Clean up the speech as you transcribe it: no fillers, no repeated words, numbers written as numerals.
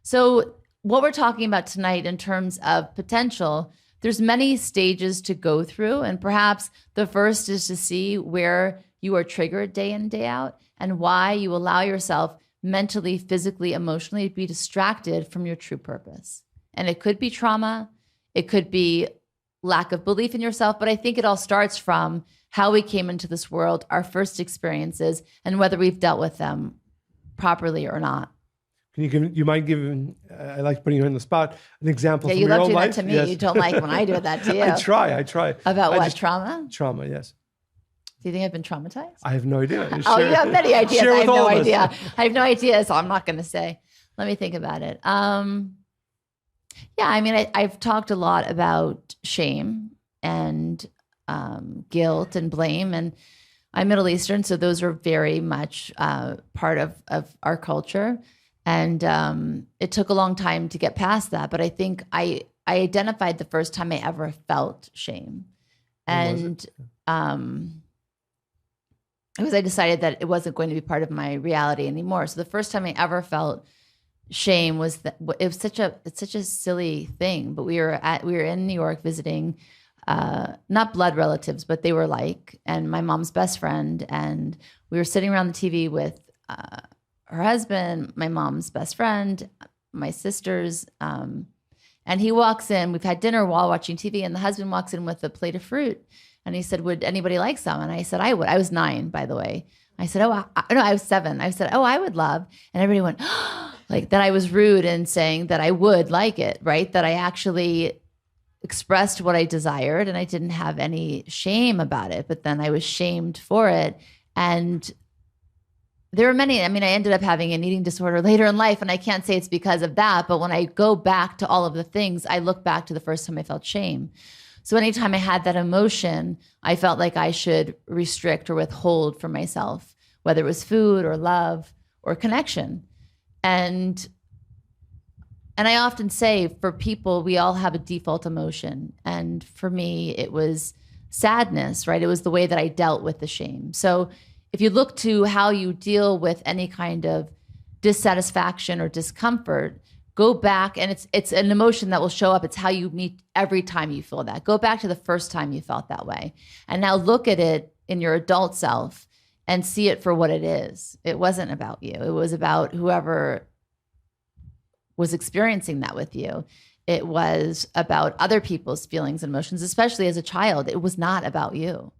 So what we're talking about tonight in terms of potential, there's many stages to go through. And perhaps the first is to see where you are triggered day in, day out, and why you allow yourself mentally, physically, emotionally to be distracted from your true purpose. And it could be trauma. It could be lack of belief in yourself. But I think it all starts from how we came into this world, our first experiences, and whether we've dealt with them properly or not. You mind giving, I like putting you on the spot, an example from you your own love doing life? that to me. Yes. You don't like when I do that to you. I try. About what, trauma? Trauma, yes. Do you think I've been traumatized? I have no idea. Oh, you have many ideas. I have no idea. I have no idea, so I'm not going to say. Let me think about it. Yeah, I mean, I've talked a lot about shame and guilt and blame, and I'm Middle Eastern, so those are very much part of our culture. And it took a long time to get past that. But I think I identified the first time I ever felt shame. And because I decided that it wasn't going to be part of my reality anymore. So the first time I ever felt shame was that it was such a silly thing. But we were in New York visiting not blood relatives, but they were and my mom's best friend. And we were sitting around the TV with her husband, my mom's best friend, my sisters, and he walks in. We've had dinner while watching TV, and the husband walks in with a plate of fruit, and he said, "Would anybody like some?" And I said, "I would." I was 9, by the way. I said, "Oh, no, I was 7." I said, "Oh, I would love," and everybody went like that. I was rude in saying that I would like it, right? That I actually expressed what I desired, and I didn't have any shame about it. But then I was shamed for it, and there were many. I mean, I ended up having an eating disorder later in life, and I can't say it's because of that. But when I go back to all of the things, I look back to the first time I felt shame. So anytime I had that emotion, I felt like I should restrict or withhold from myself, whether it was food or love or connection. And I often say, for people, we all have a default emotion. And for me, it was sadness, right? It was the way that I dealt with the shame. So if you look to how you deal with any kind of dissatisfaction or discomfort, go back, and it's an emotion that will show up. It's how you meet every time you feel that. Go back to the first time you felt that way. And now look at it in your adult self and see it for what it is. It wasn't about you. It was about whoever was experiencing that with you. It was about other people's feelings and emotions, especially as a child. It was not about you.